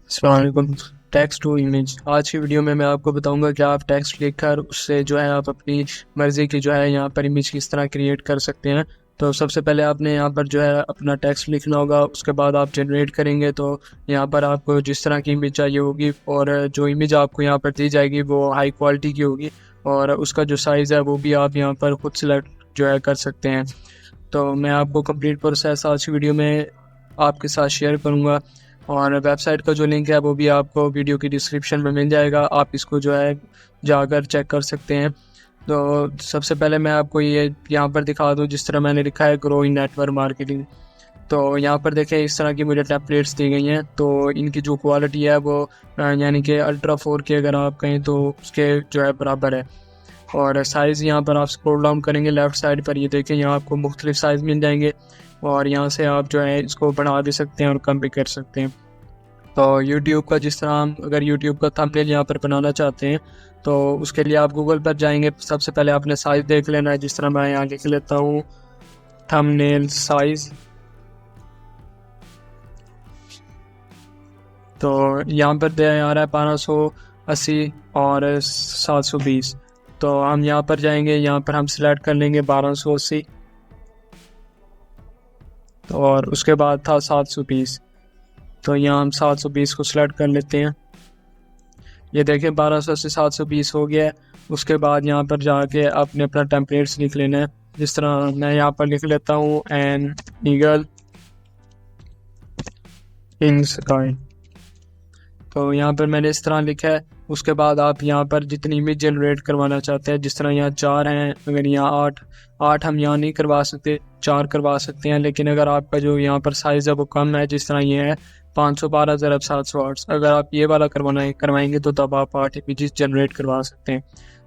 अस्सलाम वालेकुम। Text to image. आज की वीडियो में मैं आपको बताऊंगा कि आप टेक्स्ट लिखकर उससे जो है आप अपनी मर्ज़ी की जो है यहाँ पर इमेज किस तरह क्रिएट कर सकते हैं। तो सबसे पहले आपने यहाँ पर जो है अपना टेक्स्ट लिखना होगा, उसके बाद आप जनरेट करेंगे तो यहाँ पर आपको जिस तरह की इमेज चाहिए होगी और जो इमेज आपको यहाँ पर दी जाएगी वो हाई क्वालिटी की होगी और उसका जो साइज़ है वो भी आप यहाँ पर खुद सेलेक्ट जो है कर सकते हैं। तो मैं आपको कंप्लीट प्रोसेस आज की वीडियो में आपके साथ शेयर करूँगा और वेबसाइट का जो लिंक है वो भी आपको वीडियो की डिस्क्रिप्शन में मिल जाएगा। आप इसको जो है जाकर चेक कर सकते हैं। तो सबसे पहले मैं आपको ये यहाँ पर दिखा दूँ, जिस तरह मैंने लिखा है ग्रो इन नेटवर्क मार्केटिंग। तो यहाँ पर देखें इस तरह की मुझे टेम्पलेट्स दी गई हैं। तो इनकी जो क्वालिटी है वो यानी कि अल्ट्रा 4K अगर आप कहें तो उसके जो है बराबर है। और साइज़ यहाँ पर आप स्क्रॉल डाउन करेंगे लेफ़्ट साइड पर, ये देखें यहाँ आपको मुख्तलिफ साइज़ मिल जाएंगे और यहाँ से आप जो है इसको बढ़ा भी सकते हैं और कम भी कर सकते हैं। तो यूट्यूब का जिस तरह हम अगर यूट्यूब का थंबनेल यहाँ पर बनाना चाहते हैं तो उसके लिए आप गूगल पर जाएंगे। सबसे पहले आपने साइज़ देख लेना है, जिस तरह मैं यहाँ लिख लेता हूँ थंबनेल साइज़। तो यहाँ पर दे आ रहा है 1280 और 720। तो हम यहाँ पर जाएंगे, यहाँ पर हम सिलेक्ट कर लेंगे 1280 और उसके बाद था 720। तो यहाँ हम 720 को सिलेक्ट कर लेते हैं। ये देखें 1280 से 720 हो गया है। उसके बाद यहाँ पर जाके आपने अपना टेम्पलेट्स लिख लेना है। जिस तरह मैं यहाँ पर लिख लेता हूँ एन ईगल इन स्काई। तो यहाँ पर मैंने इस तरह लिखा है। उसके बाद आप यहाँ पर जितनी इमेज जनरेट करवाना चाहते हैं, जिस तरह यहाँ 4 हैं, अगर यहाँ 8 हम यहाँ नहीं करवा सकते, 4 करवा सकते हैं। लेकिन अगर आपका जो यहाँ पर साइज़ है वो कम है, जिस तरह ये है 512 ज़रब 708, अगर आप ये वाला करवाएंगे तो तब आप 8 इमेजेस जनरेट करवा सकते हैं।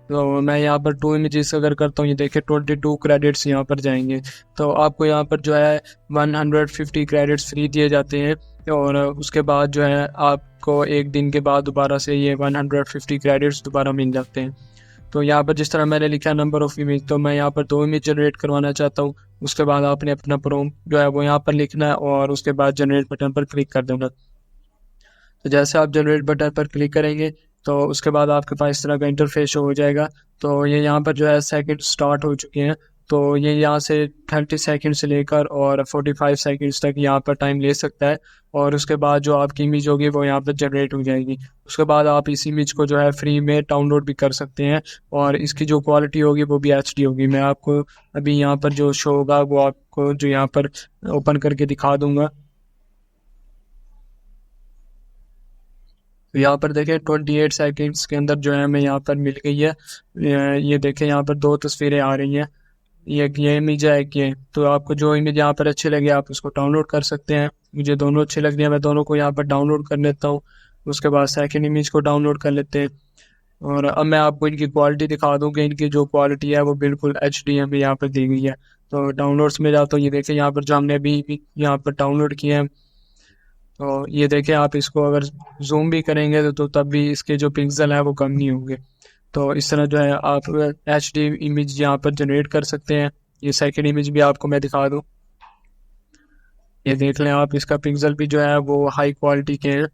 तो मैं यहाँ पर 2 इमेजेस अगर करता हूँ, ये देखिए 22 क्रेडिट्स यहाँ पर जाएंगे। तो आपको यहाँ पर जो है 150 क्रेडिट्स फ्री दिए जाते हैं और उसके बाद जो है आपको एक दिन के बाद दोबारा से ये 150 क्रेडिट्स दोबारा मिल जाते हैं। तो यहाँ पर जिस तरह मैंने लिखा नंबर ऑफ़ इमेज, तो मैं यहाँ पर 2 इमेज जनरेट करवाना चाहता हूँ। उसके बाद आपने अपना प्रॉम्प्ट जो है वो यहाँ पर लिखना है और उसके बाद जनरेट बटन पर क्लिक कर देना। तो जैसे आप जनरेट बटन पर क्लिक करेंगे तो उसके बाद आपके पास इस तरह का इंटरफेस शो हो जाएगा। तो ये यहाँ पर जो है सेकंड स्टार्ट हो चुके हैं। तो ये यहाँ से 30 सेकंड से लेकर और 45 सेकंड्स तक यहाँ पर टाइम ले सकता है और उसके बाद जो आपकी इमेज होगी वो यहाँ पर जनरेट हो जाएगी। उसके बाद आप इस इमेज को जो है फ्री में डाउनलोड भी कर सकते हैं और इसकी जो क्वालिटी होगी वो भी HD होगी। मैं आपको अभी यहाँ पर जो शो होगा वो आपको जो यहाँ पर ओपन करके दिखा दूँगा। तो यहाँ पर देखें 28 सेकंड्स के अंदर जो है हमें यहाँ पर मिल गई है। ये देखें यहाँ पर 2 तस्वीरें आ रही हैं, ये इमेज है एक ये। तो आपको जो इमेज यहाँ पर अच्छी लगे आप उसको डाउनलोड कर सकते हैं। मुझे दोनों अच्छी लग रही है, मैं दोनों को यहाँ पर डाउनलोड कर लेता हूँ। उसके बाद सेकंड इमेज को डाउनलोड कर लेते हैं और अब मैं आपको इनकी क्वालिटी दिखा दूँ कि इनकी जो क्वालिटी है वो बिल्कुल HD हमें यहाँ पर दी गई है। तो डाउनलोड्स में जाता हूँ, ये देखें यहाँ पर जो हमने अभी यहाँ पर डाउनलोड किया है। तो ये देखें आप इसको अगर जूम भी करेंगे तो तब भी इसके जो पिक्सल है वो कम नहीं होंगे। तो इस तरह जो है आप HD इमेज यहाँ पर जनरेट कर सकते हैं। ये सेकंड इमेज भी आपको मैं दिखा दूँ, ये देख लें आप, इसका पिक्सल भी जो है वो हाई क्वालिटी के हैं।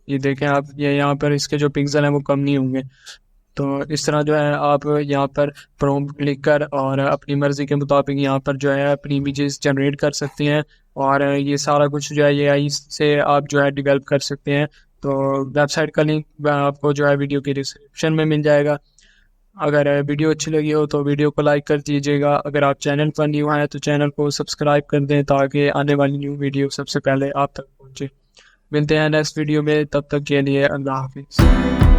ये देखें आप, ये यहाँ पर इसके जो पिक्सल हैं वो कम नहीं होंगे। तो इस तरह जो है आप यहाँ पर प्रॉम्प्ट लिख कर और अपनी मर्ज़ी के मुताबिक यहाँ पर जो है अपनी इमेजेस जनरेट कर सकते हैं और ये सारा कुछ जो है ये AI से आप जो है डेवलप कर सकते हैं। तो वेबसाइट का लिंक आपको जो है वीडियो के डिस्क्रिप्शन में मिल जाएगा। अगर वीडियो अच्छी लगी हो तो वीडियो को लाइक कर दीजिएगा। अगर आप चैनल पर न्यू हैं तो चैनल को सब्सक्राइब कर दें ताकि आने वाली न्यू वीडियो सबसे पहले आप तक पहुँचे। मिलते हैं नेक्स्ट वीडियो में, तब तक के लिए अल्लाह हाफिज़।